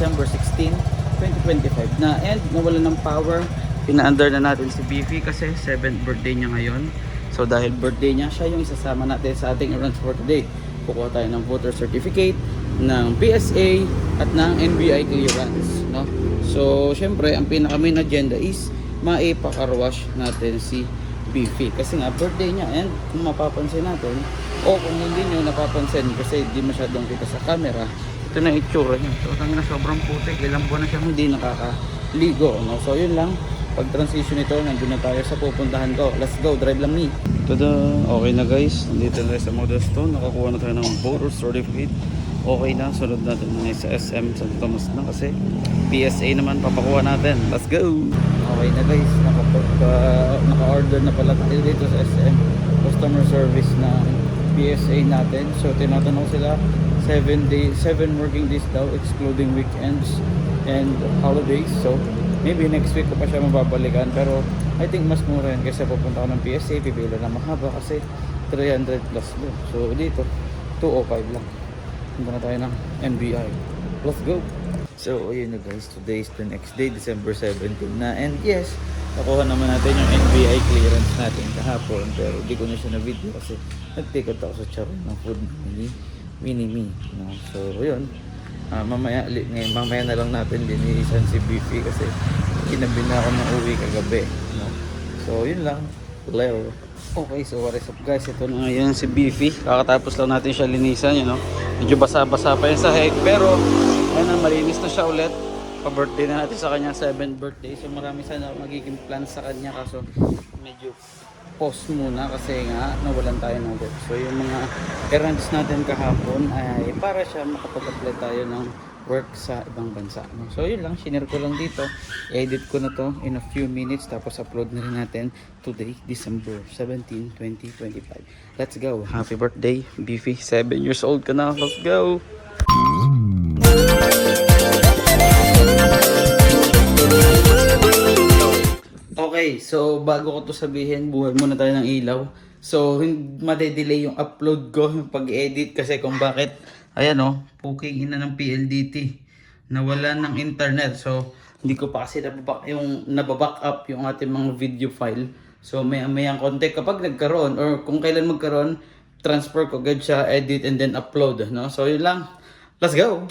December 16, 2025 na, and nawala ng power. Pina-under na natin si Beefy kasi 7th birthday niya ngayon. So dahil birthday niya, siya yung isasama natin sa ating errands for today. Kukuha tayo ng voter certificate, ng PSA at ng NBI clearance, no? So syempre ang pinaka main agenda is maipakarwash natin si Beefy kasi nga birthday niya, and kung mapapansin natin o kung hindi nyo napapansin kasi di masyadong kita sa camera, ito na itsura niya. So tangina, sobrang putik, ilang buwan na siya hindi nakakaligo, no? So yun lang, pag transition ito, nandun na tayo sa pupuntahan ko. Let's go, drive lang me. Tada, okay na guys, nandito na sa Modestone, nakakuha na tayo ng voter certificate. Okay na, sunod natin na sa SM San Tomas na kasi PSA naman papakuha natin. Let's go! Okay na guys, naka-order na pala tayo dito sa SM customer service na PSA natin. So tinatanong sila 7 working days daw excluding weekends and holidays. So maybe next week ko pa siya mababalikan, pero I think mas mura yun kasi pupunta ko ng PSA, pipila na mahaba kasi 300 plus doon. So dito 205 lang. Punta na tayo ng NBI. Let's go! So ayun na guys, today is the next day, December 17 na, and yes, nakuha naman natin yung NBI clearance natin kahapon, pero di ko na siya na video kasi nagtikot ako sa charon ng food mini-me, no? So yun, mamaya na lang natin linisan si Beefy kasi kinabi na ako ng uwi kagabi, no? So yun lang, Leo. Okay, so what is up guys, ito na ngayon si Beefy, kakatapos lang natin siya linisan, you know? Medyo basa-basa pa yun sa head, pero ayun na, malinis na siya ulit. Pa-birthday na natin sa kanya, 7th birthday. So marami sana magiging plans sa kanya, kaso medyo pause muna kasi nga nawalan tayo ng work. So yung mga errands natin kahapon ay para siya makapag-apply tayo ng work sa ibang bansa, no? So yun lang, shinare ko lang dito. Edit ko na to in a few minutes, tapos upload na rin natin today, December 17, 2025. Let's go! Happy birthday, Beefy! 7 years old ka na. Let's go! Okay, so bago ko to sabihin, buhay muna tayo ng ilaw. So, madedelay yung upload ko, yung pag-edit kasi kung bakit, ayan o, puking ina ng PLDT. Nawalan ng internet. So, hindi ko pa kasi nababack up yung ating mga video file. So, may konti kapag nagkaroon or kung kailan magkaroon, transfer ko agad siya, edit and then upload, no? So, yun lang. Let's go!